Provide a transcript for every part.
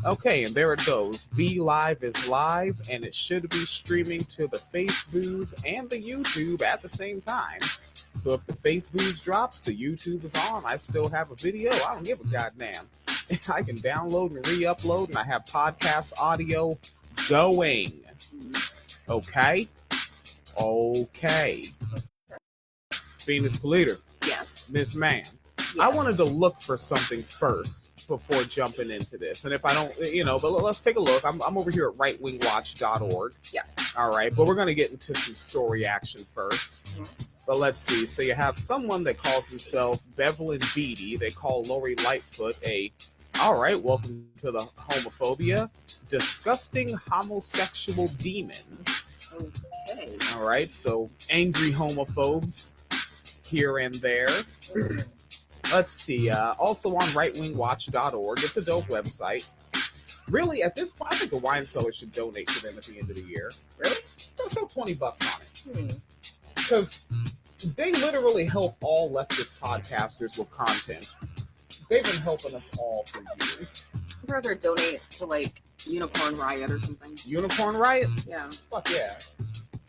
Okay, and there it goes. Be Live is live, and it should be streaming to the Facebooks and the YouTube at the same time. So if the Facebooks drops, the YouTube is on. I still have a video. I don't give a goddamn. I can download and re-upload, and I have podcast audio going. Okay? Okay. Venus Politer. Yes. Miss Man. Yes. I wanted to look for something first before jumping into this. And if I don't, but let's take a look. I'm over here at rightwingwatch.org. Yeah. All right. But we're going to get into some story action first. Mm-hmm. But let's see. So you have someone that calls himself Bevelin Beatty. They call Lori Lightfoot all right, welcome to the homophobia. Disgusting homosexual demon. Okay. All right. So angry homophobes here and there. Let's see. Also on rightwingwatch.org. It's a dope website. Really, at this point, I think the wine seller should donate to them at the end of the year. Really? Let's throw $20 on it. Because they literally help all leftist podcasters with content. They've been helping us all for years. I'd rather donate to, like, Unicorn Riot or something. Unicorn Riot? Yeah. Fuck yeah.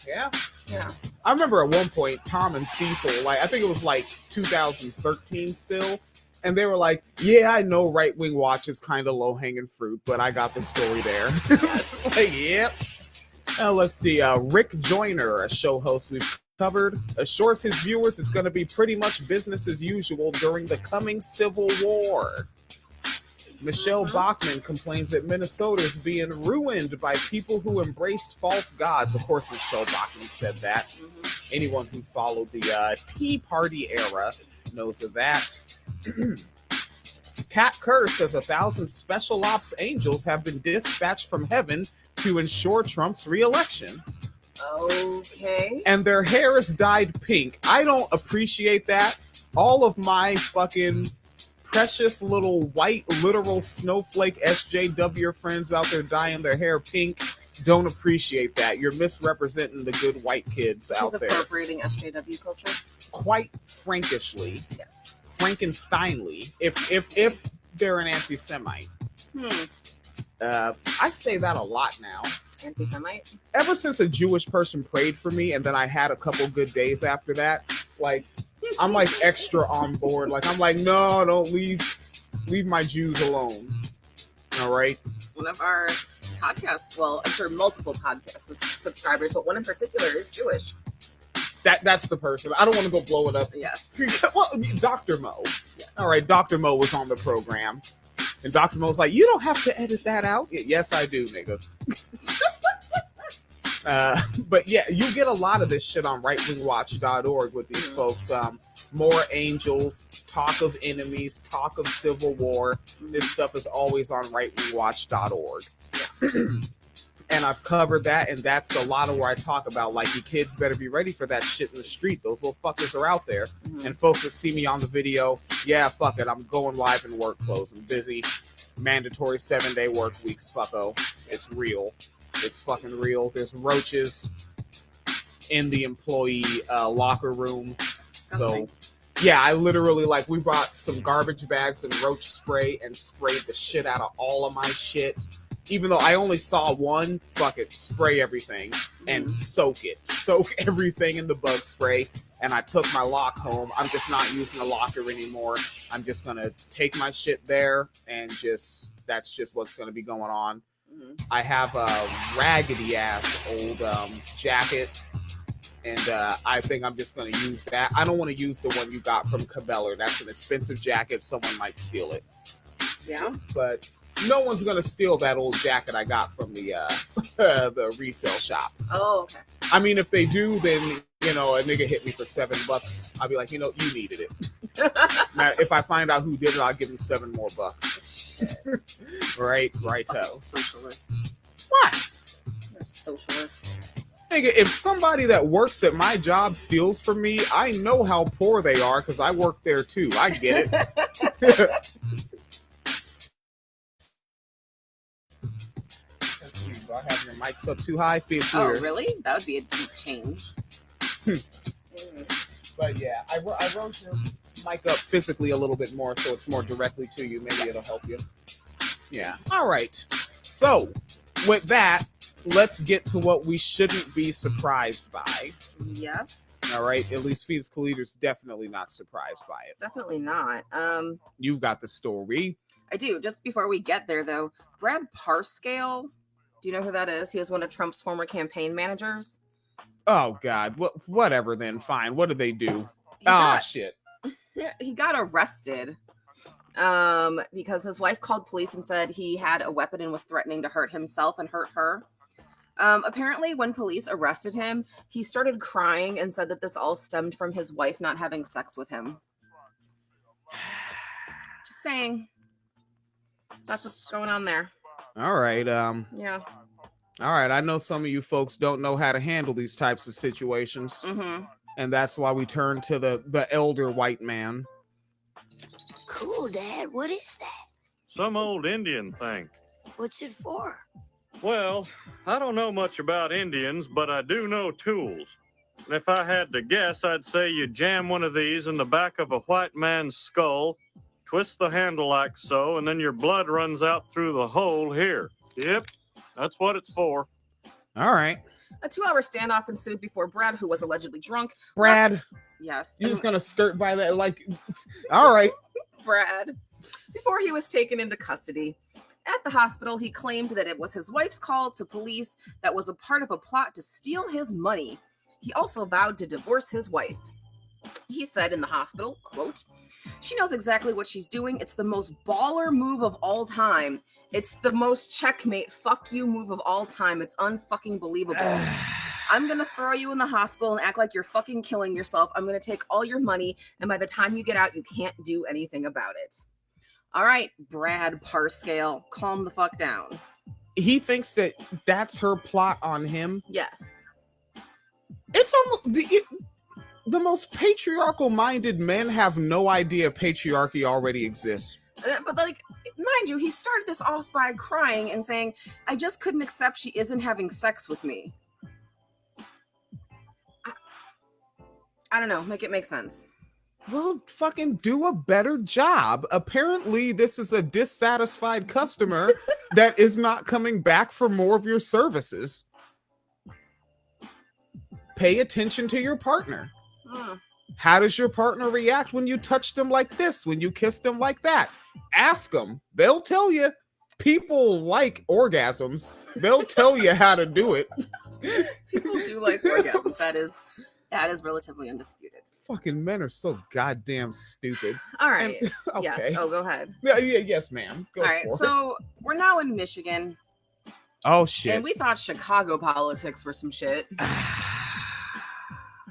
Yeah? Yeah. I remember at one point, Tom and Cecil, I think it was 2013 still, and they were like, yeah, I know Right Wing Watch is kind of low-hanging fruit, but I got the story there. Yep. Let's see. Rick Joyner, a show host we've covered, assures his viewers it's going to be pretty much business as usual during the coming Civil War. Michelle Bachmann complains that Minnesota is being ruined by people who embraced false gods. Of course, Michelle Bachmann said that. Anyone who followed the Tea Party era knows of that. Kat Kerr says 1,000 special ops angels have been dispatched from heaven to ensure Trump's re-election. Okay. And their hair is dyed pink. I don't appreciate that. All of my fucking precious little white literal snowflake SJW friends out there dyeing their hair pink don't appreciate that. You're misrepresenting the good white kids out there. She's appropriating SJW culture? Quite frankishly. Yes. Frankensteinly. If they're an anti-Semite. I say that a lot now. Anti-Semite? Ever since a Jewish person prayed for me and then I had a couple good days after that, I'm extra on board. I'm no, don't leave my Jews alone. All right. One of our podcasts, well, I'm sure multiple podcast subscribers, but one in particular is Jewish. That's the person. I don't want to go blow it up. Yes. Well, Dr. Mo. Yes. All right. Dr. Mo was on the program. And Dr. Mo's like, you don't have to edit that out. Yes, I do, nigga. But yeah, you get a lot of this shit on rightwingwatch.org with these folks. More angels, talk of enemies, talk of civil war. This stuff is always on rightwingwatch.org. And I've covered that, and that's a lot of where I talk about, you kids better be ready for that shit in the street. Those little fuckers are out there. And folks that see me on the video, yeah, fuck it, I'm going live in work clothes. I'm busy. Mandatory 7-day work weeks, fucko. It's real. It's fucking real. There's roaches in the employee locker room. So, yeah, I literally, we brought some garbage bags and roach spray and sprayed the shit out of all of my shit. Even though I only saw one, fuck it, spray everything and soak it. Soak everything in the bug spray. And I took my lock home. I'm just not using a locker anymore. I'm just going to take my shit there and that's just what's going to be going on. I have a raggedy ass old jacket. And I think I'm just going to use that. I don't want to use the one you got from Cabela's. That's an expensive jacket. Someone might steal it. Yeah. But no one's going to steal that old jacket I got from the resale shop. Oh, okay. I mean, if they do, then, a nigga hit me for $7. I'll be like, you needed it. Now, if I find out who did it, I'll give him $7 more. Righto. Socialist. What? You're a socialist. Nigga, if somebody that works at my job steals from me, I know how poor they are because I work there too. I get it. Do I have your mics up too high? Feels weird. Oh, really? That would be a deep change. But yeah, I wrote your mic up physically a little bit more so it's more directly to you. Maybe it'll help you. Yeah. All right. So, with that, let's get to what we shouldn't be surprised by. Yes. All right. At least Phoenix Collider's definitely not surprised by it. Definitely not. You've got the story. I do. Just before we get there, though, Brad Parscale. Do you know who that is? He was one of Trump's former campaign managers. Oh God. Whatever. Then fine. What did they do? Shit. He got arrested. Because his wife called police and said he had a weapon and was threatening to hurt himself and hurt her. Apparently, when police arrested him, he started crying and said that this all stemmed from his wife not having sex with him. Just saying. That's what's going on there. All right. Yeah. All right. I know some of you folks don't know how to handle these types of situations. Mm-hmm. And that's why we turn to the elder white man. Cool, Dad. What is that? Some old Indian thing. What's it for? Well, I don't know much about Indians, but I do know tools. And if I had to guess, I'd say you jam one of these in the back of a white man's skull, twist the handle like so, and then your blood runs out through the hole here. Yep, that's what it's for. All right. A 2-hour standoff ensued before Brad, who was allegedly drunk. Brad. Yes. You're just gonna skirt by that, like, all right. Brad. Before he was taken into custody. At the hospital, he claimed that it was his wife's call to police that was a part of a plot to steal his money. He also vowed to divorce his wife. He said in the hospital, quote, "She knows exactly what she's doing. It's the most baller move of all time. It's the most checkmate fuck you move of all time. It's unfucking believable. I'm going to throw you in the hospital and act like you're fucking killing yourself. I'm going to take all your money, and by the time you get out, you can't do anything about it." All right, Brad Parscale, calm the fuck down. He thinks that that's her plot on him. Yes. It's almost the most patriarchal minded men have no idea patriarchy already exists. But like, mind you, he started this off by crying and saying, "I just couldn't accept she isn't having sex with me." I don't know, make it make sense. Well, fucking do a better job. Apparently, this is a dissatisfied customer that is not coming back for more of your services. Pay attention to your partner. How does your partner react when you touch them like this, when you kiss them like that? Ask them. They'll tell you. People like orgasms. They'll tell you how to do it. People do like orgasms. That is relatively undisputed. Fucking men are so goddamn stupid. All right. And, okay. Yes. Oh, go ahead. Yeah, yes, ma'am. Go All right. for So we're now in Michigan. Oh, shit. And we thought Chicago politics were some shit. Turns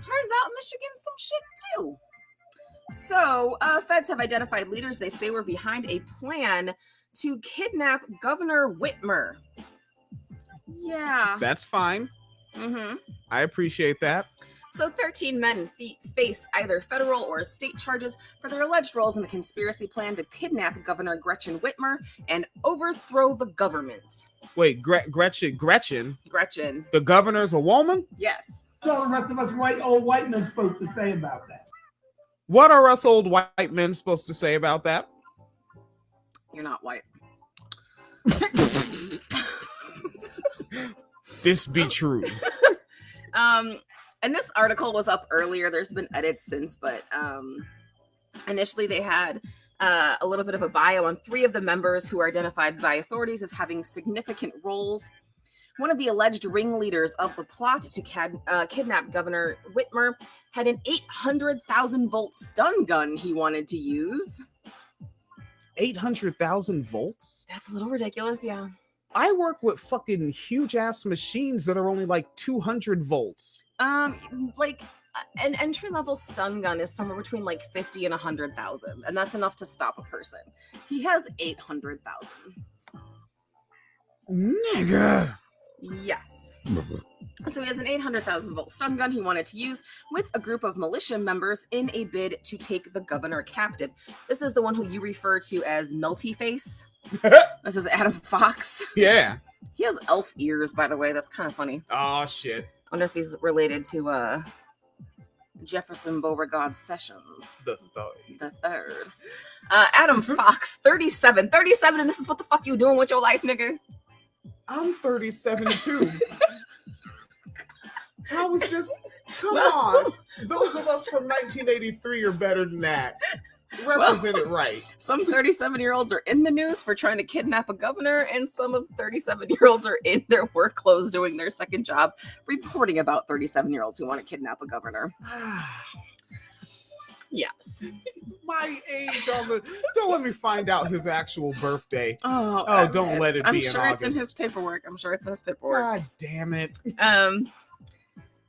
out Michigan's some shit too. So, feds have identified leaders they say were behind a plan to kidnap Governor Whitmer. Yeah. That's fine. Mm-hmm. I appreciate that. So 13 men face either federal or state charges for their alleged roles in a conspiracy plan to kidnap Governor Gretchen Whitmer and overthrow the government. Wait, Gretchen? Gretchen. The governor's a woman? Yes. What are the rest of us old white men supposed to say about that? What are us old white men supposed to say about that? You're not white. This be true. And this article was up earlier. There's been edits since, but initially they had a little bit of a bio on 3 of the members who are identified by authorities as having significant roles. One of the alleged ringleaders of the plot to kidnap Governor Whitmer had an 800,000 volt stun gun he wanted to use. 800,000 volts? That's a little ridiculous, yeah. I work with fucking huge ass machines that are only like 200 volts. Like an entry level stun gun is somewhere between like 50 and 100,000, and that's enough to stop a person. He has 800,000. Nigga. Yes. So he has an 800,000 volt stun gun he wanted to use with a group of militia members in a bid to take the governor captive. This is the one who you refer to as Melty Face. This is Adam Fox. Yeah. He has elf ears, by the way. That's kind of funny. Oh, shit. I wonder if he's related to Jefferson Beauregard Sessions The third. the third. Adam Fox, 37. 37, and this is what the fuck you doing with your life, nigga? I'm 37 too. I was just, come Well- on. Those of us from 1983 are better than that. Represent it right. Some 37-year-olds are in the news for trying to kidnap a governor, and some of 37-year-olds are in their work clothes doing their second job, reporting about 37-year-olds who want to kidnap a governor. Yes. My age on the. Don't let me find out his actual birthday. Oh, don't let it I'm be sure in it's in August. his paperwork. God damn it.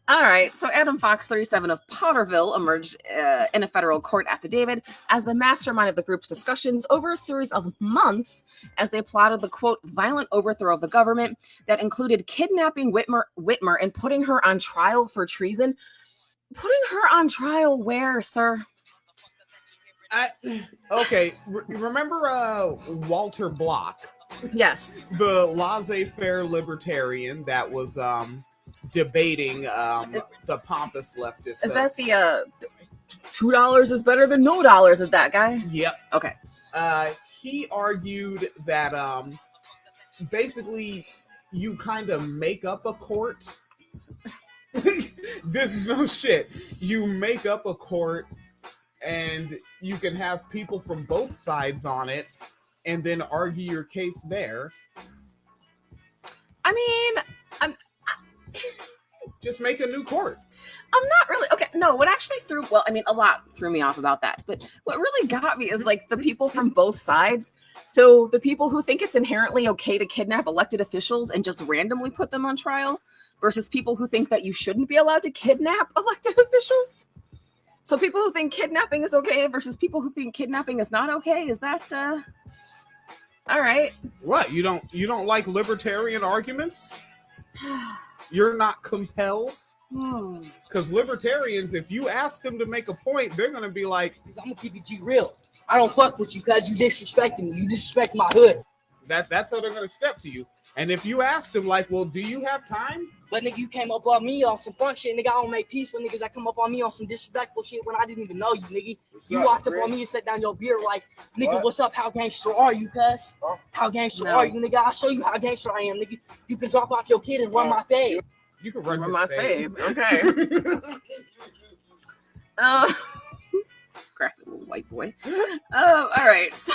All right, so Adam Fox, 37 of Potterville, emerged in a federal court affidavit as the mastermind of the group's discussions over a series of months as they plotted the, quote, violent overthrow of the government that included kidnapping Whitmer and putting her on trial for treason. Putting her on trial where, sir? Okay, remember Walter Block, Yes. the laissez-faire libertarian that was debating the pompous leftist. Is that the $2 is better than no dollars of that guy? Yep. Okay. He argued that basically you kind of make up a court. This is no shit. You make up a court and you can have people from both sides on it and then argue your case there. I mean, Just make a new court. I'm not really okay. No, what actually a lot threw me off about that. But what really got me is like the people from both sides. So the people who think it's inherently okay to kidnap elected officials and just randomly put them on trial versus people who think that you shouldn't be allowed to kidnap elected officials. So people who think kidnapping is okay versus people who think kidnapping is not okay. Is that all right? What? You don't like libertarian arguments? You're not compelled? Because libertarians, if you ask them to make a point, they're going to be like, I'm going to keep it G real. I don't fuck with you because you disrespecting me. You disrespect my hood. that's how they're going to step to you. And if you ask them, like, well, do you have time? But nigga, you came up on me on some fun shit. Nigga, I don't make peace with niggas that come up on me on some disrespectful shit when I didn't even know you, nigga. You walked up on me and set down your beer like, nigga, what's up? How gangster are you, cuz? How gangster are you, nigga? I'll show you how gangster I am, nigga. You can drop off your kid and run my fade. You can run my fave. Okay. Scrappy little white boy. All right. So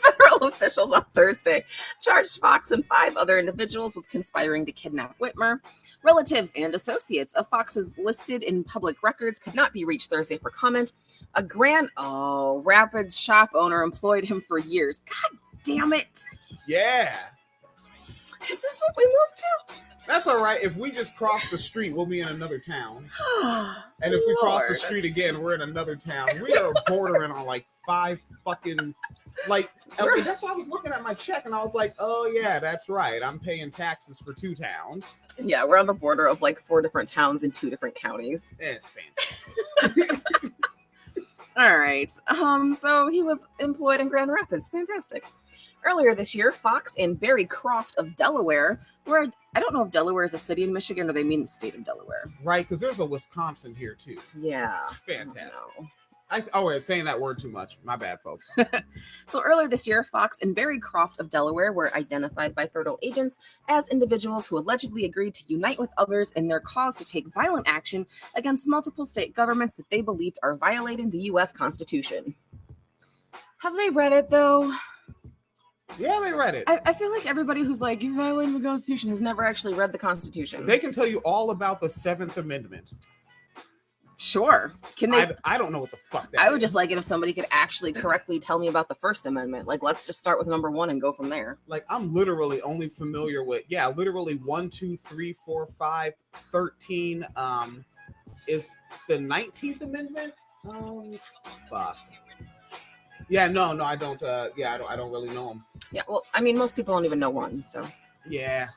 federal officials on Thursday charged Fox and 5 other individuals with conspiring to kidnap Whitmer. Relatives and associates of Fox's listed in public records could not be reached Thursday for comment. A Rapids shop owner employed him for years. God damn it. Yeah. Is this what we moved to? That's all right. If we just cross the street, we'll be in another town. And if we cross the street again, we're in another town. We are bordering on like 5 fucking, like, that's why I was looking at my check and I was like, oh yeah, that's right. I'm paying taxes for 2 towns. Yeah, we're on the border of like 4 different towns in 2 different counties. It's fantastic. All right. So he was employed in Grand Rapids. Fantastic. Earlier this year, Fox and Barry Croft of Delaware, where I don't know if Delaware is a city in Michigan or they mean the state of Delaware. Right, because there's a Wisconsin here too. Yeah. Fantastic. I'm saying that word too much. My bad, folks. So earlier this year, Fox and Barry Croft of Delaware were identified by federal agents as individuals who allegedly agreed to unite with others in their cause to take violent action against multiple state governments that they believed are violating the U.S. Constitution. Have they read it, though? Yeah, they read it. I feel like everybody who's like, you're violating the Constitution has never actually read the Constitution. They can tell you all about the 7th Amendment. Sure. Can they? I don't know what the fuck that I would is. just like it if somebody could actually correctly tell me about the First Amendment. Like, let's just start with number 1 and go from there. Like, I'm literally only familiar with, literally 1, 2, 3, 4, 5, 13. Is the 19th Amendment? Fuck. Yeah, no, I don't. I don't really know them. Yeah, well, I mean, most people don't even know 1, so. Yeah.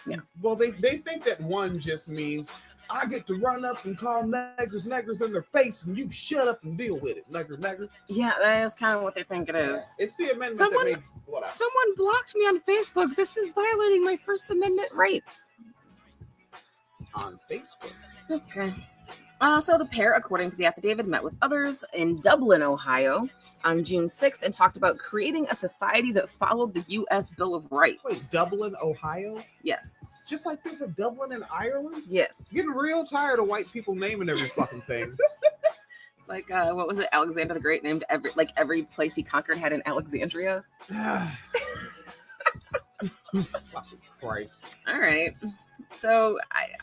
Yeah. Well, they think that 1 just means I get to run up and call neggers in their face, and you shut up and deal with it, nigger. Yeah, that is kind of what they think it is. It's the amendment that made what up. Someone blocked me on Facebook. This is violating my First Amendment rights. On Facebook. Okay. So the pair, according to the affidavit, met with others in Dublin, Ohio on June 6th and talked about creating a society that followed the U.S. Bill of Rights. Wait, Dublin, Ohio? Yes. Just like there's a Dublin in Ireland? Yes. Getting real tired of white people naming every fucking thing. It's like, what was it? Alexander the Great named every place he conquered had an Alexandria. Fucking Christ. All right. So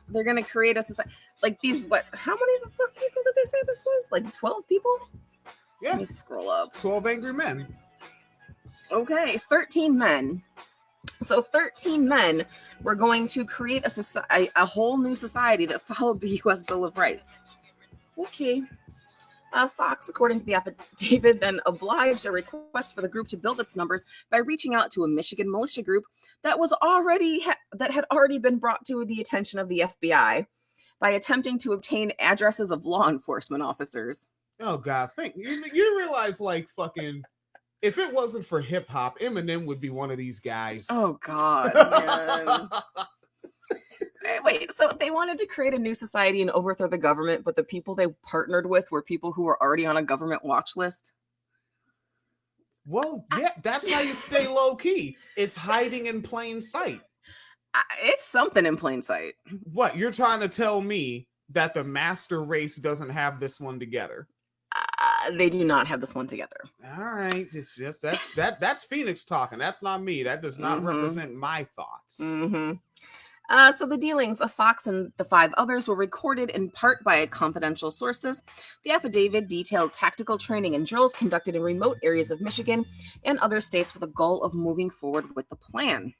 they're going to create a society. Like these, how many the fuck people did they say this was? Like 12 people? Yeah. Let me scroll up. 12 angry men. Okay, 13 men. So 13 men were going to create a whole new society that followed the U.S. Bill of Rights. Okay. Fox, according to the affidavit, then obliged a request for the group to build its numbers by reaching out to a Michigan militia group that had already been brought to the attention of the FBI by attempting to obtain addresses of law enforcement officers. Oh God, you realize like fucking if it wasn't for hip hop, Eminem would be one of these guys. Oh God. Man. Wait, so they wanted to create a new society and overthrow the government, but the people they partnered with were people who were already on a government watch list? Well, yeah, that's how you stay low key. It's hiding in plain sight. It's something in plain sight. What, you're trying to tell me that the master race doesn't have this one together? They do not have this one together. All right, that's Phoenix talking. That's not me. That does not represent my thoughts. Mm-hmm. So the dealings of Fox and the 5 others were recorded in part by confidential sources. The affidavit detailed tactical training and drills conducted in remote areas of Michigan and other states with a goal of moving forward with the plan.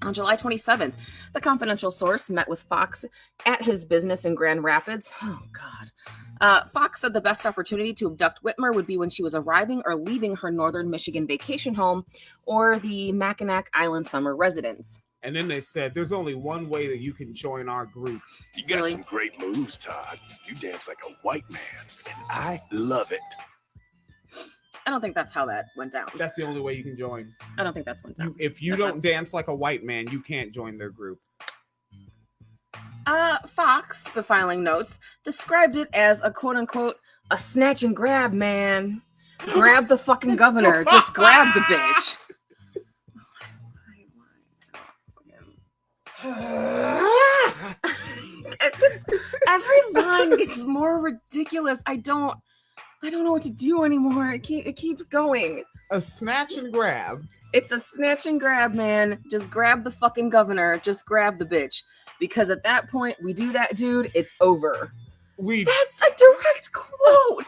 On July 27th, the confidential source met with Fox at his business in Grand Rapids. Oh, God. Fox said the best opportunity to abduct Whitmer would be when she was arriving or leaving her northern Michigan vacation home or the Mackinac Island summer residence. And then they said, there's only one way that you can join our group. You got some great moves, Todd. You dance like a white man, and I love it. I don't think that's how that went down. That's the only way you can join. I don't think that's went down. If you don't dance like a white man, you can't join their group. Fox, the filing notes, described it as a quote-unquote, a snatch and grab, man. Grab the fucking governor. Just grab the bitch. Every line gets more ridiculous. I don't know what to do anymore. It keeps going. A snatch and grab. It's a snatch and grab, man. Just grab the fucking governor. Just grab the bitch. Because at that point, we do that, dude, it's over. That's a direct quote.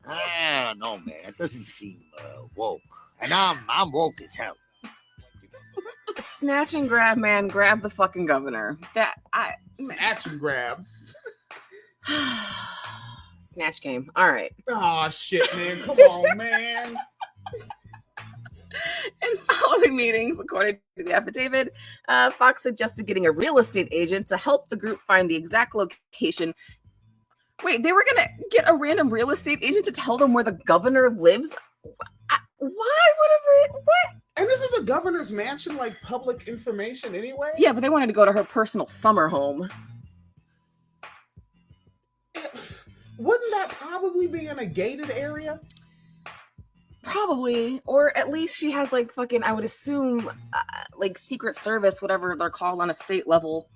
I don't know, man. It doesn't seem woke. And I'm woke as hell. Snatch and grab, man. Grab the fucking governor. Snatch and grab. Snatch game. All right. Oh shit, man. Come on, man. In following meetings, according to the affidavit, Fox suggested getting a real estate agent to help the group find the exact location. Wait, they were gonna get a random real estate agent to tell them where the governor lives? What? And isn't the governor's mansion like public information anyway? Yeah, but they wanted to go to her personal summer home. Wouldn't that probably be in a gated area? Probably. Or at least she has like fucking, I would assume, like Secret Service, whatever they're called on a state level,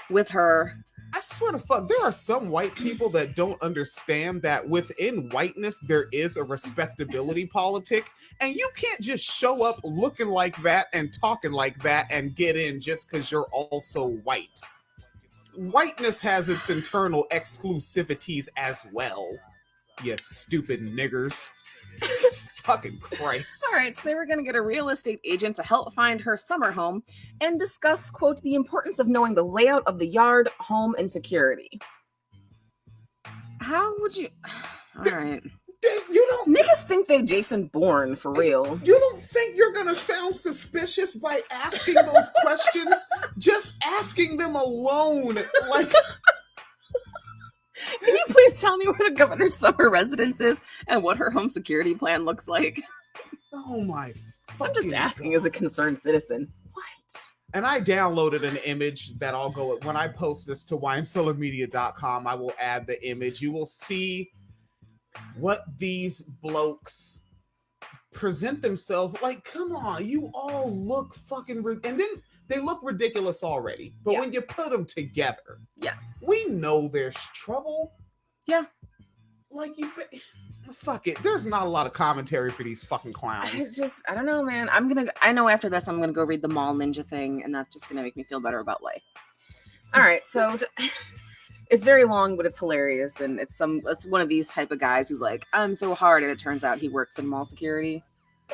with her. I swear to fuck, there are some white people that don't understand that within whiteness, there is a respectability politic, and you can't just show up looking like that and talking like that and get in just because you're also white. Whiteness has its internal exclusivities as well, you stupid niggers. Fucking Christ. All right, so they were going to get a real estate agent to help find her summer home and discuss, quote, the importance of knowing the layout of the yard, home, and security. How would you... All right. You don't... Niggas think they Jason Bourne, for real. You don't think you're going to sound suspicious by asking those questions? Just asking them alone, like... Can you please tell me where the governor's summer residence is and what her home security plan looks like? Oh my fucking I'm just asking as a concerned citizen. And I downloaded an image that I'll go when I post this to winecellarmedia.com. I will add the image. You will see what these blokes present themselves like. Come on, you all look fucking and then they look ridiculous already. But when you put them together, yes, we know there's trouble. Yeah. Like fuck it. There's not a lot of commentary for these fucking clowns. I don't know, man. I know after this I'm gonna go read the Mall Ninja thing, and that's just gonna make me feel better about life. All right, so it's very long, but it's hilarious, and it's one of these type of guys who's like, I'm so hard, and it turns out he works in mall security.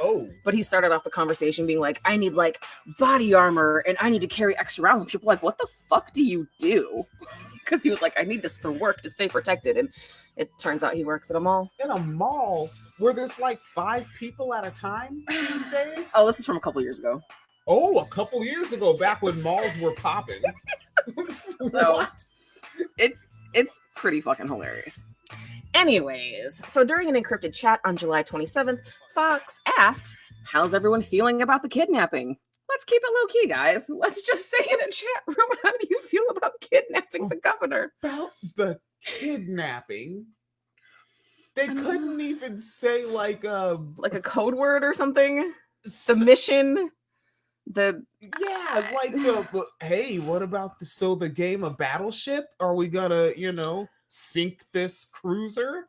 Oh. But he started off the conversation being like, I need like body armor, and I need to carry extra rounds. And people are like, what the fuck do you do? Because he was like, I need this for work to stay protected. And it turns out he works at a mall. In a mall where there's like 5 people at a time these days? Oh, this is from a couple years ago. Oh, a couple years ago, back when malls were popping. What? It's pretty fucking hilarious. Anyways, so during an encrypted chat on July 27th, Fox asked, how's everyone feeling about the kidnapping? Let's keep it low-key, guys. Let's just say in a chat room, how do you feel about kidnapping the governor? About the kidnapping? They couldn't even say like a code word or something? The mission? Yeah, like hey, what about the game of Battleship? Are we gonna, sink this cruiser?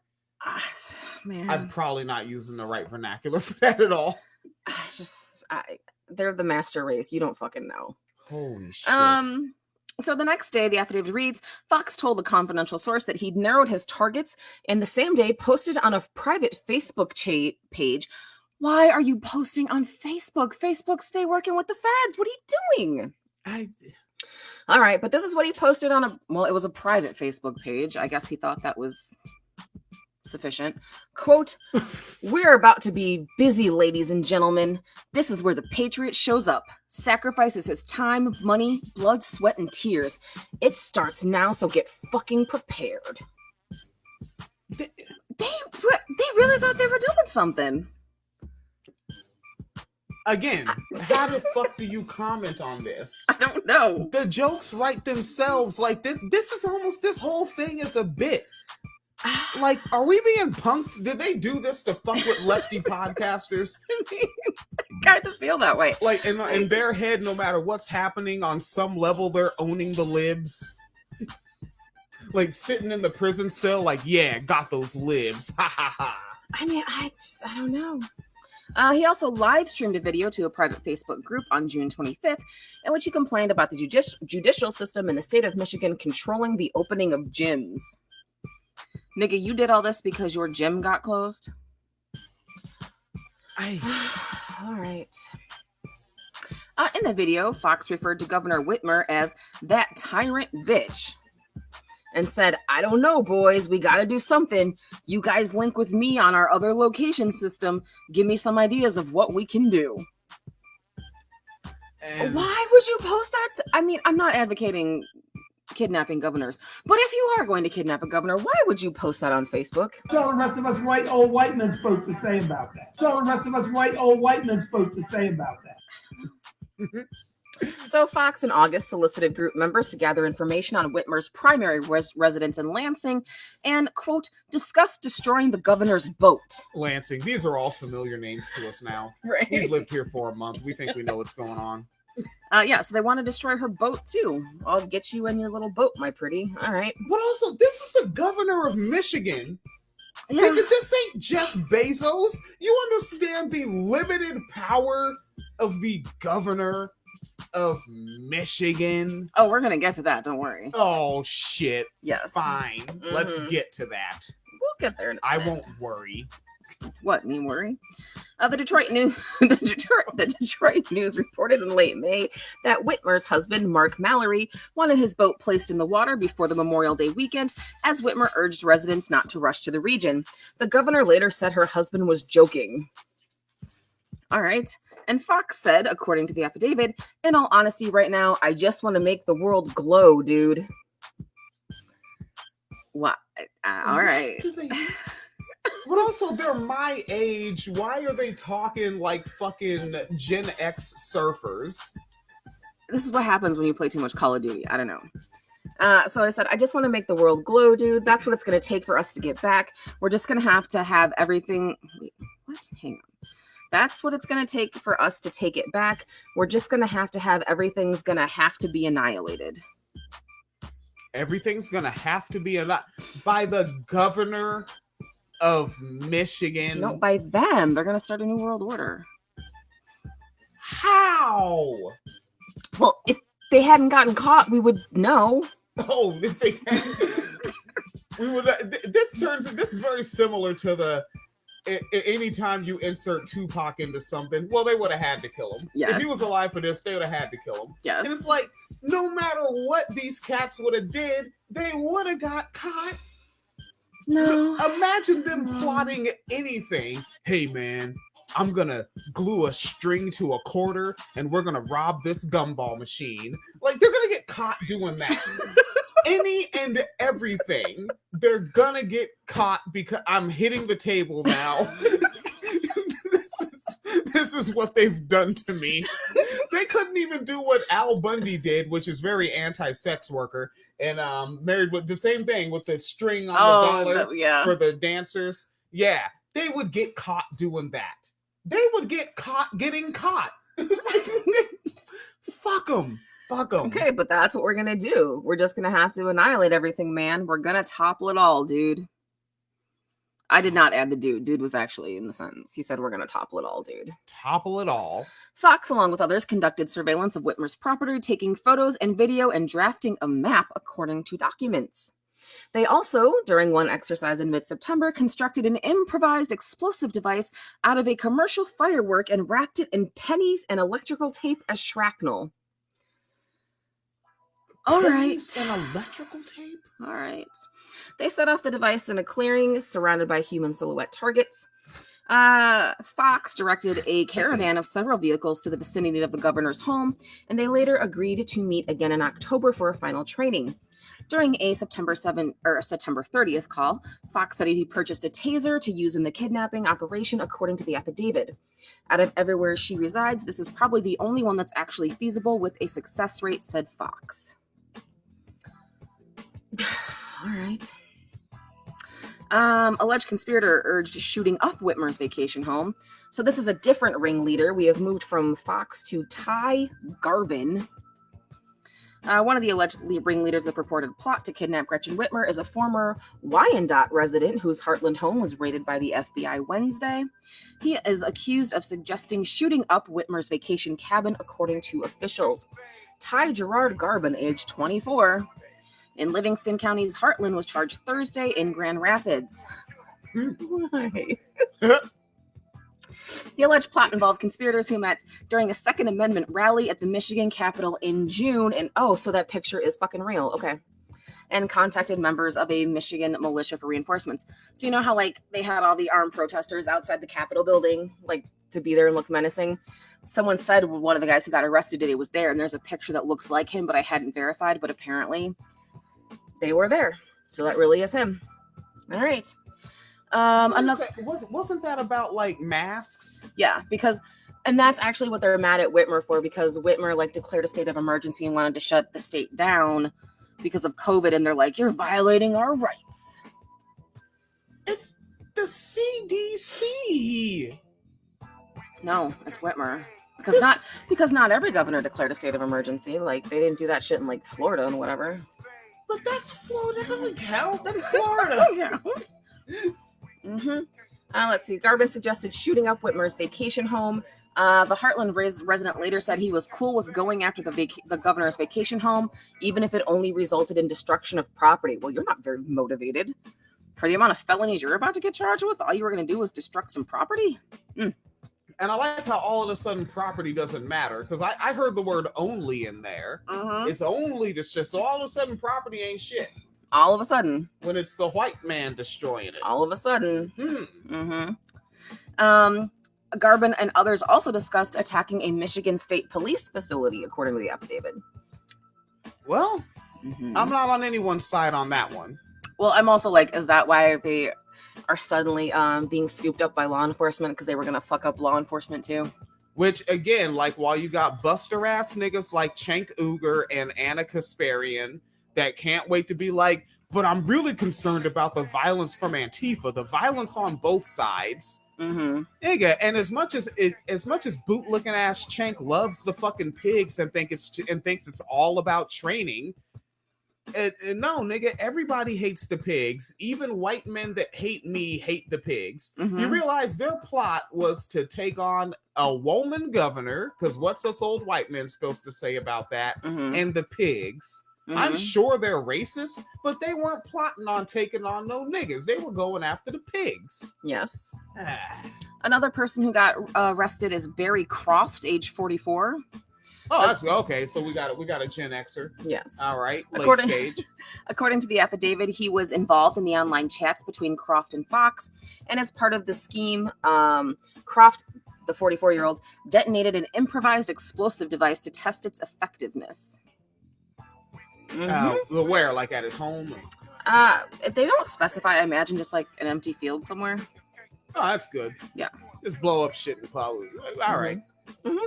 Man, I'm probably not using the right vernacular for that at all. They're the master race. You don't fucking know. Holy shit. So the next day, the affidavit reads, Fox told the confidential source that he'd narrowed his targets and the same day posted on a private Facebook page. Why are you posting on Facebook? Facebook, stay working with the feds. What are you doing? All right, but this is what he posted on it was a private Facebook page. I guess he thought that was sufficient. Quote, we're about to be busy, ladies and gentlemen. This is where the patriot shows up, sacrifices his time, money, blood, sweat, and tears. It starts now, so get fucking prepared. They really thought they were doing something. Again, how the fuck do you comment on this? I don't know. The jokes write themselves. Like this is almost, this whole thing is a bit. Like, are we being punked? Did they do this to fuck with lefty podcasters? I kind of feel that way. Like, in their head, no matter what's happening, on some level, they're owning the libs. Like, sitting in the prison cell, like, yeah, got those libs. Ha ha ha. I mean, I don't know. He also live streamed a video to a private Facebook group on June 25th, in which he complained about the judicial system in the state of Michigan controlling the opening of gyms. Nigga, you did all this because your gym got closed? All right. In the video, Fox referred to Governor Whitmer as that tyrant bitch and said, I don't know, boys, we got to do something. You guys link with me on our other location system. Give me some ideas of what we can do. And why would you post that? I mean, I'm not advocating kidnapping governors, but if you are going to kidnap a governor, why would you post that on Facebook? So the rest of us white old white men supposed to say about that. So the rest of us white old white men supposed to say about that. So Fox in August solicited group members to gather information on Whitmer's primary residence in Lansing and, quote, discuss destroying the governor's boat. Lansing. These are all familiar names to us now. Right. We've lived here for a month. We think we know what's going on. So they want to destroy her boat too. I'll get you in your little boat, my pretty. All right. But also, this is the governor of Michigan. Yeah. Nigga, this ain't Jeff Bezos. You understand the limited power of the governor of Michigan? Oh, we're gonna get to that. Don't worry. Oh shit. Yes. Fine. Mm-hmm. Let's get to that. We'll get there. I won't worry. What? Me worry? The Detroit News reported in late May that Whitmer's husband, Mark Mallory, wanted his boat placed in the water before the Memorial Day weekend, as Whitmer urged residents not to rush to the region. The governor later said her husband was joking. All right. And Fox said, according to the affidavit, in all honesty, right now, I just want to make the world glow, dude. What? All right. But also, they're my age. Why are they talking like fucking Gen X surfers? This is what happens when you play too much Call of Duty. I don't know. So I said, I just want to make the world glow, dude. That's what it's going to take for us to get back. We're just going to have everything. Wait, what? Hang on. That's what it's going to take for us to take it back. We're just going to have everything's going to have to be annihilated. Everything's going to have to be by the governor of Michigan. No, by them. They're going to start a new world order. How? Well, if they hadn't gotten caught, we would know. Oh, if they we would. This is very similar to the anytime you insert Tupac into something, well, they would have had to kill him. Yes. If he was alive for this, they would have had to kill him. Yes. And it's like, no matter what these cats would have did, they would have got caught. No. Imagine them plotting anything. Hey, man, I'm gonna glue a string to a quarter and we're gonna rob this gumball machine. Like, they're gonna get caught doing that. Any and everything, they're gonna get caught because I'm hitting the table now. This is what they've done to me. They couldn't even do what Al Bundy did, which is very anti-sex worker, and married with the same thing with the string on the dollar for the dancers. Yeah, they would get caught doing that. They would get caught getting caught. Fuck them. Fuck them. Okay, but that's what we're gonna do. We're just gonna have to annihilate everything, man. We're gonna topple it all, dude. I did not add the dude. Dude was actually in the sentence. He said we're gonna topple it all, dude. Topple it all. Fox, along with others, conducted surveillance of Whitmer's property, taking photos and video and drafting a map according to documents. They also, during one exercise in mid-September, constructed an improvised explosive device out of a commercial firework and wrapped it in pennies and electrical tape as shrapnel. All right. An electrical tape? All right. They set off the device in a clearing surrounded by human silhouette targets. Fox directed a caravan of several vehicles to the vicinity of the governor's home, and they later agreed to meet again in October for a final training. During a September 30th call, Fox said he purchased a taser to use in the kidnapping operation, according to the affidavit. Out of everywhere she resides, this is probably the only one that's actually feasible with a success rate, said Fox. All right. Alleged conspirator urged shooting up Whitmer's vacation home. So this is a different ringleader. We have moved from Fox to Ty Garvin. One of the alleged ringleaders of the purported plot to kidnap Gretchen Whitmer is a former Wyandotte resident whose Heartland home was raided by the FBI Wednesday. He is accused of suggesting shooting up Whitmer's vacation cabin, according to officials. Ty Gerard Garvin, age 24, in Livingston County's Heartland, was charged Thursday in Grand Rapids. Why? The alleged plot involved conspirators who met during a Second Amendment rally at the Michigan Capitol in June. And so that picture is fucking real. Okay. And contacted members of a Michigan militia for reinforcements. So you know how they had all the armed protesters outside the Capitol building, to be there and look menacing? Someone said one of the guys who got arrested today was there, and there's a picture that looks like him, but I hadn't verified. But apparently they were there. So that really is him. All right. Wasn't that about masks? Yeah, and that's actually what they're mad at Whitmer for, because Whitmer declared a state of emergency and wanted to shut the state down because of COVID, and they're like, you're violating our rights. It's the CDC. No, it's Whitmer. Because not every governor declared a state of emergency. They didn't do that shit in Florida and whatever. But that's Florida. That doesn't count. That's Florida. Mm-hmm. Let's see. Garvin suggested shooting up Whitmer's vacation home. The Heartland resident later said he was cool with going after the governor's vacation home, even if it only resulted in destruction of property. Well, you're not very motivated. For the amount of felonies you're about to get charged with, all you were going to do was destruct some property? And I like how all of a sudden property doesn't matter, because I heard the word only in there. Mm-hmm. It's only just so all of a sudden property ain't shit. All of a sudden. When it's the white man destroying it. All of a sudden. Mm-hmm. Garvin and others also discussed attacking a Michigan State Police facility, according to the affidavit. Well, I'm not on anyone's side on that one. Well, I'm also is that why they are suddenly being scooped up by law enforcement? Because they were going to fuck up law enforcement too? Which again, like while you got buster ass niggas like Cenk Uygur and Anna Kasparian that can't wait to be like, but I'm really concerned about the violence from Antifa, the violence on both sides. Mm-hmm. Nigga, and as much as boot looking ass Cenk loves the fucking pigs and thinks it's all about training. No, nigga, everybody hates the pigs. Even white men that hate me hate the pigs. Mm-hmm. You realize their plot was to take on a woman governor, because what's us old white men supposed to say about that? Mm-hmm. And the pigs. Mm-hmm. I'm sure they're racist, but they weren't plotting on taking on no niggas. They were going after the pigs. Yes. Another person who got arrested is Barry Croft, age 44. Oh, that's okay. So we got a Gen Xer. Yes. All right. Late stage. According to the affidavit, he was involved in the online chats between Croft and Fox, and as part of the scheme, Croft, the 44-year-old, detonated an improvised explosive device to test its effectiveness. Mm-hmm. Where? Like at his home? They don't specify. I imagine just like an empty field somewhere. Oh, that's good. Yeah. Just blow up shit in the cloud. All right. Mm-hmm.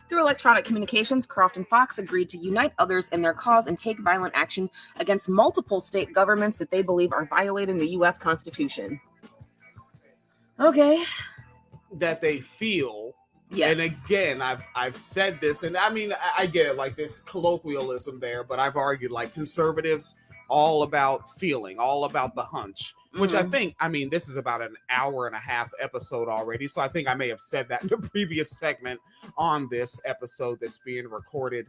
Through electronic communications, Croft and Fox agreed to unite others in their cause and take violent action against multiple state governments that they believe are violating the U.S. Constitution. Okay. That they feel. Yes. And again, I've said this, and I mean, I get it, like this colloquialism there, but I've argued like conservatives all about feeling, all about the hunch, which I think, I mean, this is about an hour and a half episode already. So I think I may have said that in the previous segment on this episode that's being recorded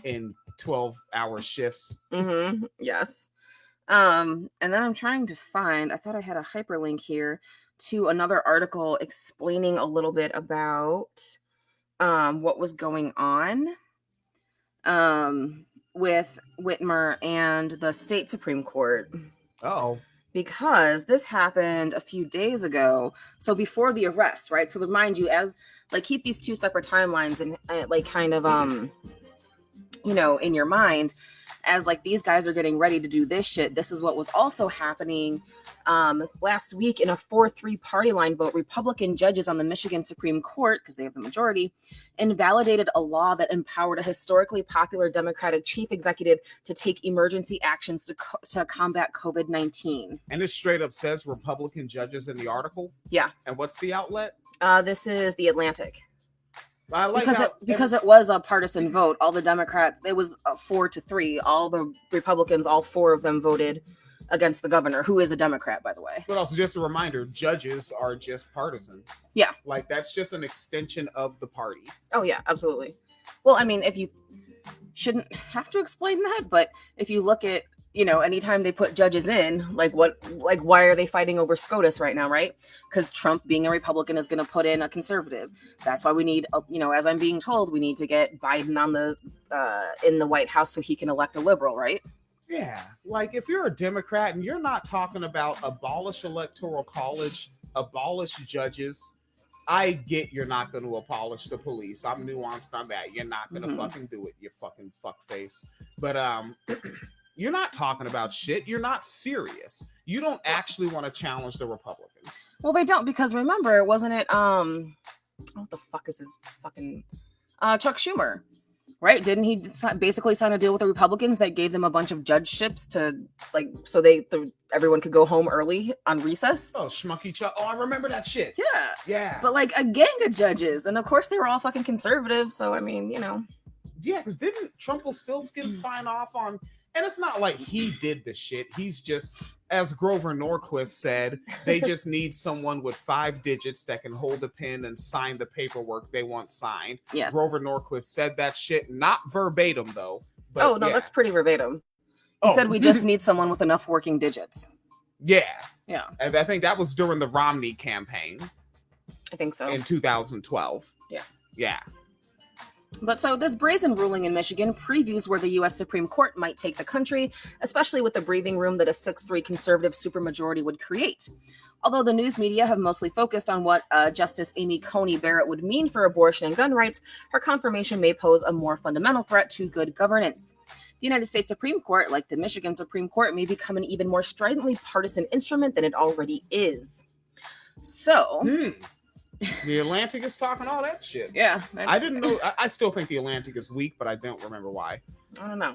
in 12-hour shifts. Mm-hmm. Yes. And then I'm trying to find, I thought I had a hyperlink here to another article explaining a little bit about what was going on with Whitmer and the state Supreme Court. Oh. Because this happened a few days ago. So before the arrest, right? So remind you, as like keep these two separate timelines and like kind of in your mind as like these guys are getting ready to do this shit. This is what was also happening last week in a 4-3 party line vote. Republican judges on the Michigan Supreme Court, because they have the majority, invalidated a law that empowered a historically popular Democratic chief executive to take emergency actions to combat COVID-19. And it straight up says Republican judges in the article? Yeah. And what's the outlet? This is The Atlantic. I like because it was a partisan vote. All the Democrats, it was 4-3. All the Republicans, all 4 of them voted against the governor, who is a Democrat, by the way. But also, just a reminder, judges are just partisan. Yeah. Like, that's just an extension of the party. Oh, yeah, absolutely. Well, I mean, if you shouldn't have to explain that, but if you look at, anytime they put judges in, why are they fighting over SCOTUS right now, right? Because Trump, being a Republican, is going to put in a conservative. That's why we need, as I'm being told, we need to get Biden on in the White House so he can elect a liberal, right? Yeah. Like, if you're a Democrat and you're not talking about abolish electoral college, abolish judges, I get you're not going to abolish the police. I'm nuanced on that. You're not going to fucking do it, you fucking fuckface. But, you're not talking about shit. You're not serious. You don't actually want to challenge the Republicans. Well, they don't, because remember, wasn't it, what the fuck is his fucking, Chuck Schumer, right? Didn't he basically sign a deal with the Republicans that gave them a bunch of judgeships to, so everyone could go home early on recess? Oh, Schmucky Chuck. Oh, I remember that shit. Yeah. Yeah. But, a gang of judges. And, of course, they were all fucking conservative, so, I mean, Yeah, because didn't Trumpelstiltskin sign off on... And it's not like he did the shit. He's just, as Grover Norquist said, they just need someone with 5 digits that can hold a pen and sign the paperwork they want signed. Yes. Grover Norquist said that shit, not verbatim though. But no, that's pretty verbatim. He said we just need someone with enough working digits. Yeah. Yeah. And I think that was during the Romney campaign. I think so. In 2012. Yeah. Yeah. But so this brazen ruling in Michigan previews where the U.S. Supreme Court might take the country, especially with the breathing room that a 6-3 conservative supermajority would create. Although the news media have mostly focused on what Justice Amy Coney Barrett would mean for abortion and gun rights, her confirmation may pose a more fundamental threat to good governance. The United States Supreme Court, like the Michigan Supreme Court, may become an even more stridently partisan instrument than it already is. So... The Atlantic is talking all that shit. Yeah. I didn't know. I still think the Atlantic is weak, but I don't remember why. I don't know.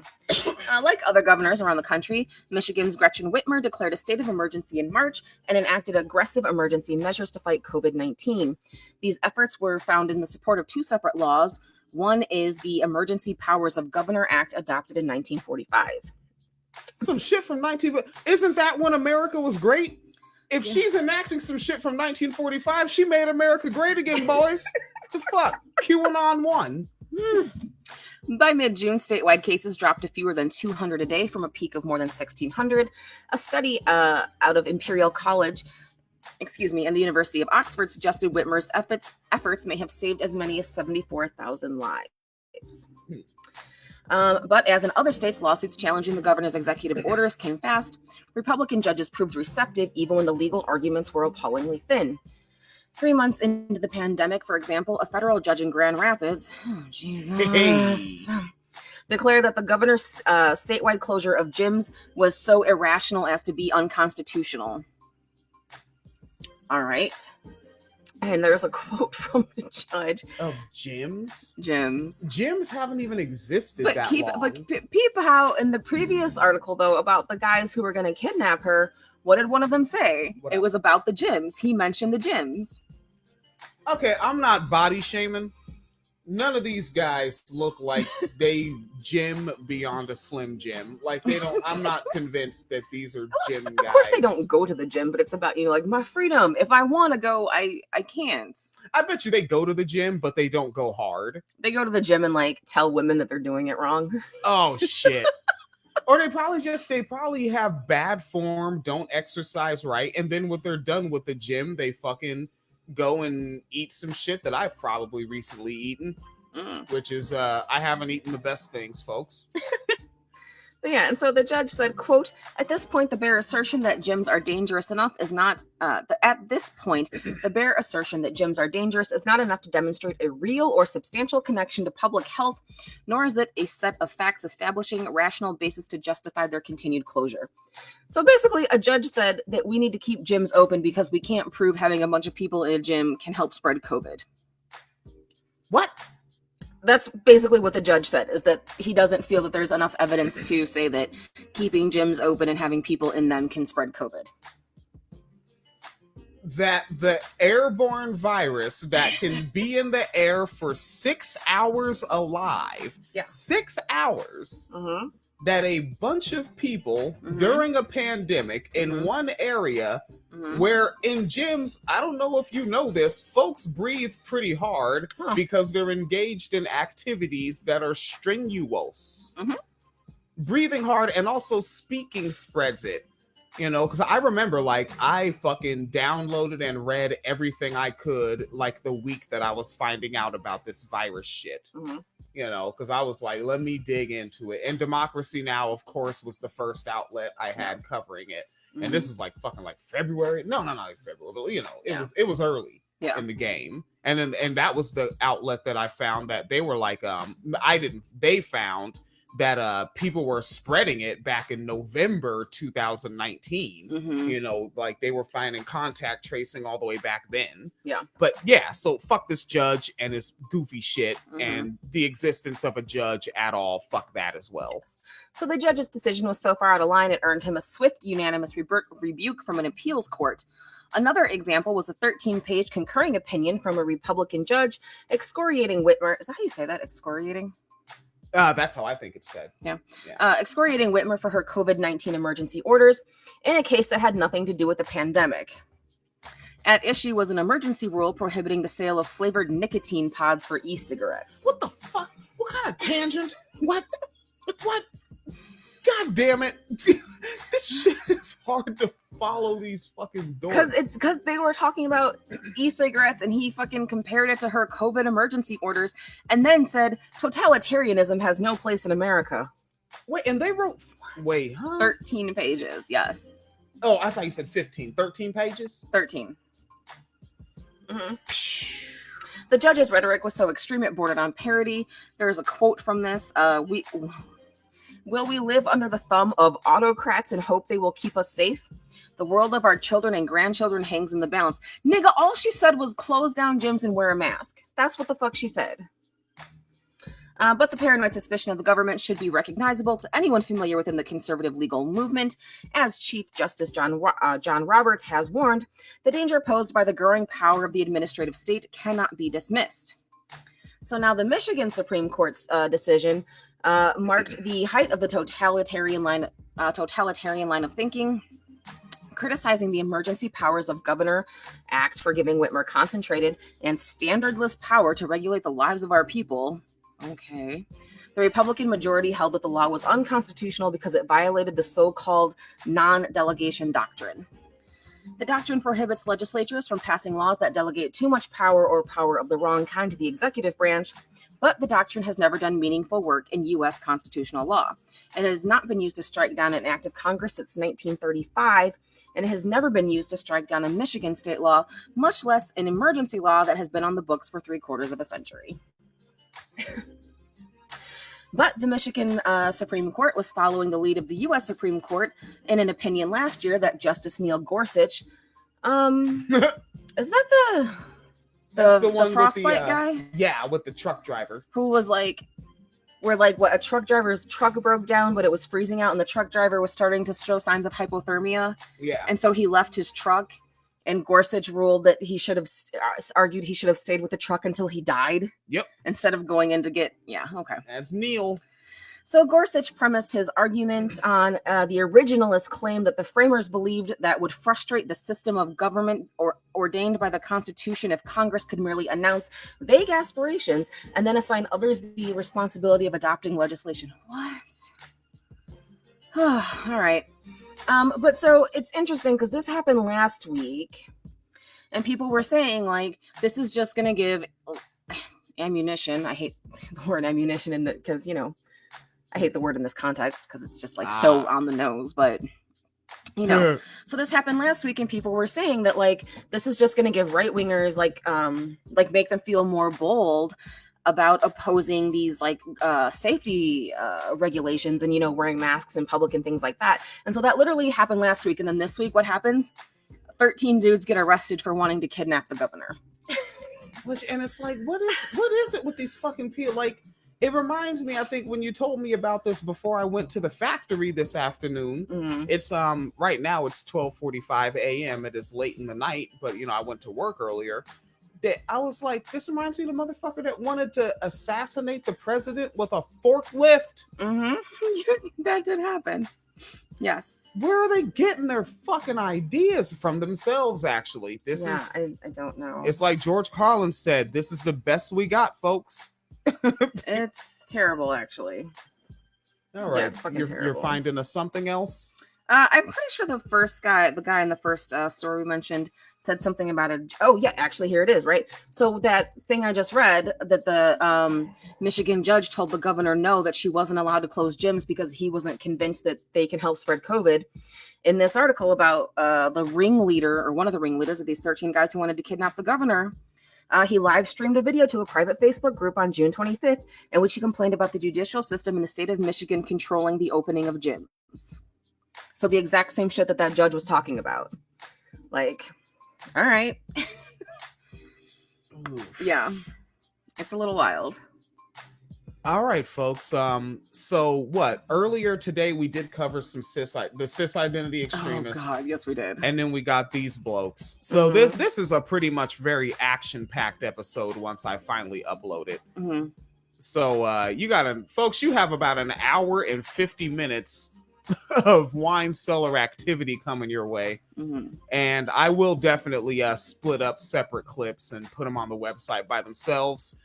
Like other governors around the country, Michigan's Gretchen Whitmer declared a state of emergency in March and enacted aggressive emergency measures to fight COVID-19. These efforts were found in the support of two separate laws. One is the Emergency Powers of Governor Act adopted in 1945. Some shit from 19... Isn't that when America was great? If she's enacting some shit from 1945, she made America great again, boys. The fuck? QAnon won. By mid-June, statewide cases dropped to fewer than 200 a day from a peak of more than 1,600. A study out of Imperial College, and the University of Oxford suggested Whitmer's efforts may have saved as many as 74,000 lives. But as in other states, lawsuits challenging the governor's executive orders came fast. Republican judges proved receptive even when the legal arguments were appallingly thin. 3 months into the pandemic, for example, a federal judge in Grand Rapids, declared that the governor's statewide closure of gyms was so irrational as to be unconstitutional. All right. And there's a quote from the judge. Of gyms? Gyms haven't even existed that long. But peep how in the previous article, though, about the guys who were going to kidnap her, what did one of them say? It was about the gyms. He mentioned the gyms. Okay, I'm not body shaming. None of these guys look like they gym beyond a Slim Jim. Like they don't. I'm not convinced that these are gym guys. Of course, they don't go to the gym, but it's about like my freedom. If I want to go, I can't. I bet you they go to the gym, but they don't go hard. They go to the gym and like tell women that they're doing it wrong. Oh shit. Or they probably have bad form, don't exercise right, and then when they're done with the gym, they fucking go and eat some shit that I've probably recently eaten, which is I haven't eaten the best things, folks. But yeah, and so the judge said, quote, at this point, the bare assertion that gyms are dangerous enough is not, at this point, the bare assertion that gyms are dangerous is not enough to demonstrate a real or substantial connection to public health, nor is it a set of facts establishing a rational basis to justify their continued closure. So basically, a judge said that we need to keep gyms open because we can't prove having a bunch of people in a gym can help spread COVID. What? That's basically what the judge said, is that he doesn't feel that there's enough evidence to say that keeping gyms open and having people in them can spread COVID. That the airborne virus that can be in the air for 6 hours alive, 6 hours, that a bunch of people during a pandemic in one area where in gyms, I don't know if you know this, folks breathe pretty hard because they're engaged in activities that are strenuous. Breathing hard and also speaking spreads it. You know, because I remember, like, I fucking downloaded and read everything I could, like, the week that I was finding out about this virus shit. You know, because I was like, let me dig into it. And Democracy Now!, of course, was the first outlet I had covering it. And this is like fucking like February. No, like February. But, you know, it was early in the game. And that was the outlet that I found that they were like, they found that people were spreading it back in November 2019. You know, like they were finding contact tracing all the way back then. But yeah, so fuck this judge and his goofy shit and the existence of a judge at all. Fuck that as well. So the judge's decision was so far out of line, it earned him a swift, unanimous rebuke from an appeals court. Another example was a 13-page concurring opinion from a Republican judge excoriating Whitmer. Is that how you say that? Excoriating? That's how I think it's said. Excoriating Whitmer for her COVID-19 emergency orders in a case that had nothing to do with the pandemic. At issue was an emergency rule prohibiting the sale of flavored nicotine pods for e-cigarettes. What the fuck? What kind of tangent? What? God damn it. This shit is hard to follow these fucking doors. Because they were talking about e-cigarettes and he fucking compared it to her COVID emergency orders and then said totalitarianism has no place in America. Wait, and they wrote 13 pages, yes. Oh, I thought you said 15. 13 pages? 13. The judge's rhetoric was so extreme it bordered on parody. There's a quote from this. Will we live under the thumb of autocrats and hope they will keep us safe? The world of our children and grandchildren hangs in the balance. Nigga, all she said was close down gyms and wear a mask. That's what the fuck she said. But the paranoid suspicion of the government should be recognizable to anyone familiar within the conservative legal movement. As Chief Justice John Roberts has warned, the danger posed by the growing power of the administrative state cannot be dismissed. So now the Michigan Supreme Court's decision marked the height of the totalitarian line of thinking, criticizing the Emergency Powers of Governor Act for giving Whitmer concentrated and standardless power to regulate the lives of our people. Okay. The Republican majority held that the law was unconstitutional because it violated the so-called non-delegation doctrine. The doctrine prohibits legislatures from passing laws that delegate too much power or power of the wrong kind to the executive branch, but the doctrine has never done meaningful work in U.S. constitutional law. It has not been used to strike down an act of Congress since 1935, and it has never been used to strike down a Michigan state law, much less an emergency law that has been on the books for 3/4 of a century. But the Michigan Supreme Court was following the lead of the U.S. Supreme Court in an opinion last year that Justice Neil Gorsuch, is that the one frostbite with guy? Yeah, with the truck driver. Who was like, a truck driver's truck broke down, but it was freezing out and the truck driver was starting to show signs of hypothermia. Yeah. And so he left his truck. And Gorsuch ruled that he should have argued he should have stayed with the truck until he died. Yep. Instead of going in to get, okay. That's Neil. So Gorsuch premised his argument on the originalist claim that the framers believed that would frustrate the system of government ordained by the Constitution if Congress could merely announce vague aspirations and then assign others the responsibility of adopting legislation. What? All right. But so it's interesting because this happened last week and people were saying like, this is just going to give ammunition. I hate the word ammunition because, I hate the word in this context because it's just like so on the nose, but so this happened last week and people were saying that like, this is just going to give right wingers like make them feel more bold about opposing these like safety regulations and, wearing masks in public and things like that. And so that literally happened last week. And then this week, what happens? 13 dudes get arrested for wanting to kidnap the governor. And it's like, what is it with these fucking people? Like, it reminds me, I think when you told me about this before I went to the factory this afternoon, it's right now it's 12:45 a.m. It is late in the night, but I went to work earlier. That I was like, this reminds me of the motherfucker that wanted to assassinate the president with a forklift. That did happen. Yes. Where are they getting their fucking ideas from themselves, actually? I don't know. It's like George Carlin said, this is the best we got, folks. It's terrible, actually. All right. Yeah, it's fucking terrible. You're finding us something else? I'm pretty sure the guy in the first story we mentioned said something about it. Oh yeah, actually here it is, right? So that thing I just read that the Michigan judge told the governor no, that she wasn't allowed to close gyms because he wasn't convinced that they can help spread COVID. In this article about the ringleader or one of the ringleaders of these 13 guys who wanted to kidnap the governor, he live streamed a video to a private Facebook group on June 25th in which he complained about the judicial system in the state of Michigan controlling the opening of gyms. So the exact same shit that judge was talking about. Like, all right. Yeah. It's a little wild. All right, folks. So what? Earlier today we did cover some the cis identity extremists. Oh God, yes we did. And then we got these blokes. So this is a pretty much very action-packed episode once I finally upload it. So folks, you have about an hour and 50 minutes of wine cellar activity coming your way. And I will definitely split up separate clips and put them on the website by themselves,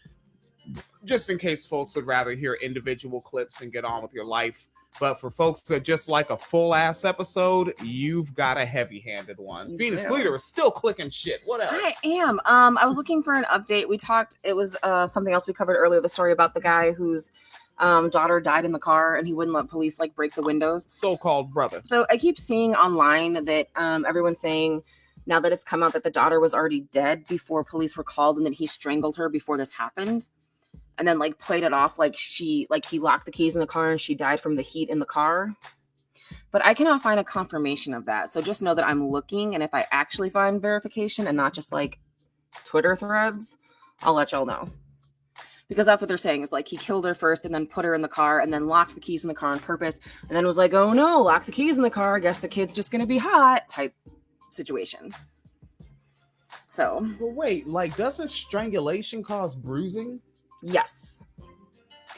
just in case folks would rather hear individual clips and get on with your life. But for folks that just like a full ass episode, you've got a heavy-handed one. Venus Bleeder is still clicking shit. What else? I am. I was looking for an update. We talked, it was something else we covered earlier, the story about the guy whose daughter died in the car and he wouldn't let police like break the windows. So-called brother. So I keep seeing online that everyone's saying now that it's come out that the daughter was already dead before police were called and that he strangled her before this happened. and then like played it off like he locked the keys in the car and she died from the heat in the car. But I cannot find a confirmation of that. So just know that I'm looking, and if I actually find verification and not just like Twitter threads, I'll let y'all know. Because that's what they're saying is like he killed her first and then put her in the car and then locked the keys in the car on purpose and then was like, oh no, lock the keys in the car. I guess the kid's just going to be hot type situation. So. But wait, like, doesn't strangulation cause bruising? Yes.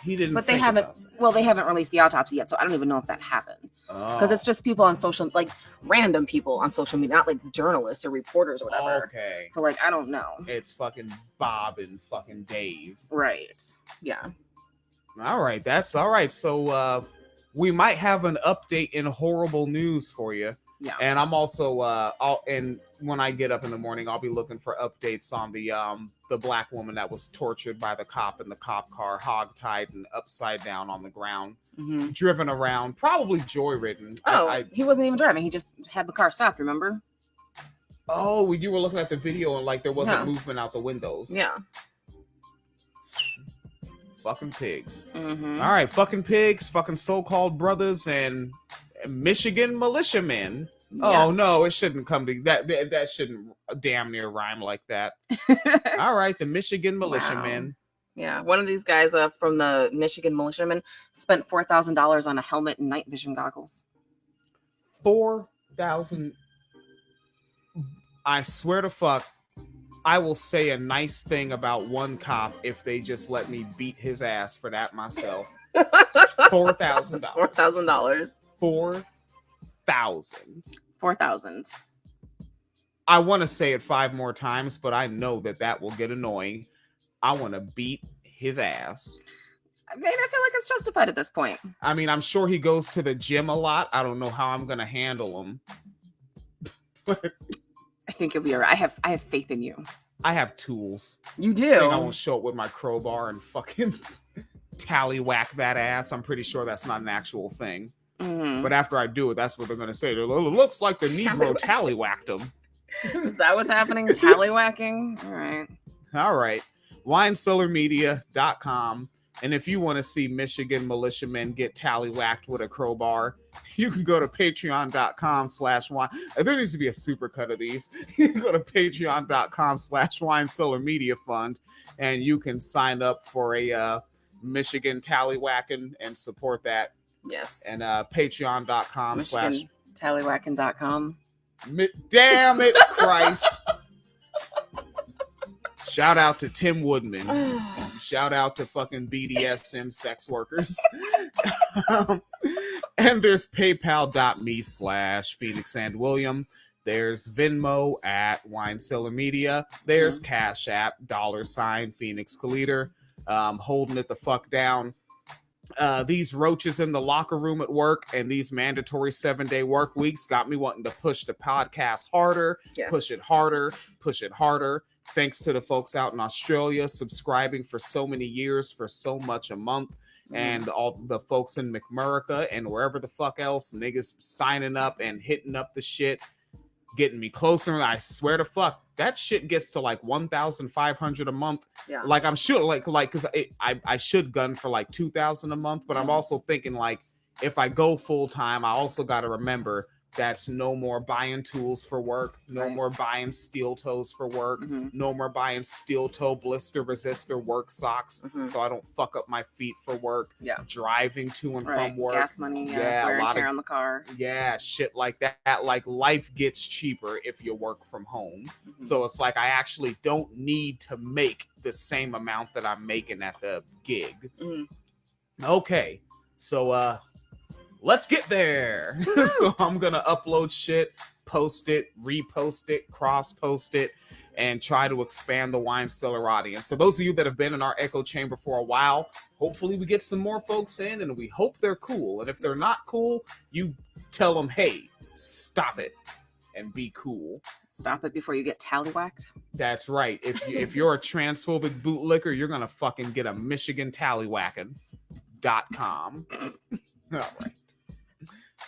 He didn't. But they haven't. Well, they haven't released the autopsy yet, so I don't even know if that happened. Because it's just people on social, like random people on social media, not like journalists or reporters or whatever. Okay. So like, I don't know. It's fucking Bob and fucking Dave. Right. Yeah. All right. That's all right. So we might have an update in horrible news for you. Yeah. And I'm also and when I get up in the morning, I'll be looking for updates on the black woman that was tortured by the cop in the cop car, hogtied and upside down on the ground, driven around, probably joyridden. Oh, he wasn't even driving. He just had the car stopped, remember? Oh, you were looking at the video and like there wasn't movement out the windows. Yeah. Fucking pigs. All right, fucking pigs, fucking so-called brothers and Michigan militiamen. Yes. Oh no, it shouldn't come to that. That shouldn't damn near rhyme like that. All right, the Michigan militiamen. Wow. Yeah, one of these guys from the Michigan militiamen spent $4,000 on a helmet and night vision goggles. 4,000. I swear to fuck, I will say a nice thing about one cop if they just let me beat his ass for that myself. $4,000. $4,000. 4,000. 4,000. I want to say it 5 more times, but I know that will get annoying. I want to beat his ass. I mean, I feel like it's justified at this point. I mean, I'm sure he goes to the gym a lot. I don't know how I'm going to handle him. I think you'll be all right. I have faith in you. I have tools. You do? I think I won't show up with my crowbar and fucking tallywhack that ass. I'm pretty sure that's not an actual thing. But after I do it, that's what they're going to say. It looks like the Negro tallywhacked him. Is that what's happening? Tallywhacking? All right. WineCellarMedia.com. And if you want to see Michigan militiamen get tallywhacked with a crowbar, you can go to patreon.com/wine. There needs to be a supercut of these. You can go to patreon.com/WineCellarMedia Fund, and you can sign up for a Michigan tallywhacking and support that. Yes. And patreon.com/ tallywhacking.com. Damn it, Christ. Shout out to Tim Woodman. Shout out to fucking BDSM sex workers. And there's paypal.me/Phoenix and William. There's Venmo at Wine Cellar Media. There's Cash App, $Phoenix Caliter. Holding it the fuck down. These roaches in the locker room at work and these mandatory 7-day work weeks got me wanting to push the podcast harder, push it harder. Thanks to the folks out in Australia subscribing for so many years for so much a month, and all the folks in McMurica and wherever the fuck else, niggas signing up and hitting up the shit, getting me closer. I swear to fuck, that shit gets to like 1,500 a month. Yeah. Like I'm sure, like because I should gun for like 2,000 a month, but I'm also thinking like if I go full time, I also got to remember that's no more buying tools for work, no more buying steel toes for work, no more buying steel toe blister resistor work socks, so I don't fuck up my feet for work. Yeah, driving to and from work, gas money, wear and tear on the car. Yeah, shit like that. Like life gets cheaper if you work from home. So it's like I actually don't need to make the same amount that I'm making at the gig. Okay, so let's get there. So I'm going to upload shit, post it, repost it, cross-post it, and try to expand the Wine Cellar audience. So those of you that have been in our echo chamber for a while, hopefully we get some more folks in, and we hope they're cool. And if they're not cool, you tell them, hey, stop it and be cool. Stop it before you get tallywhacked. That's right. If you're a transphobic bootlicker, you're going to fucking get a Michigan tallywhacking.com. All right.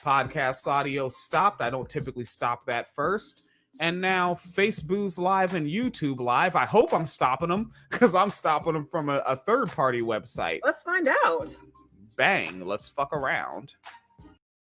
Podcast audio stopped. I don't typically stop that first. And now Facebook's Live and YouTube Live. I hope I'm stopping them because I'm stopping them from a third-party website. Let's find out. Bang, let's fuck around.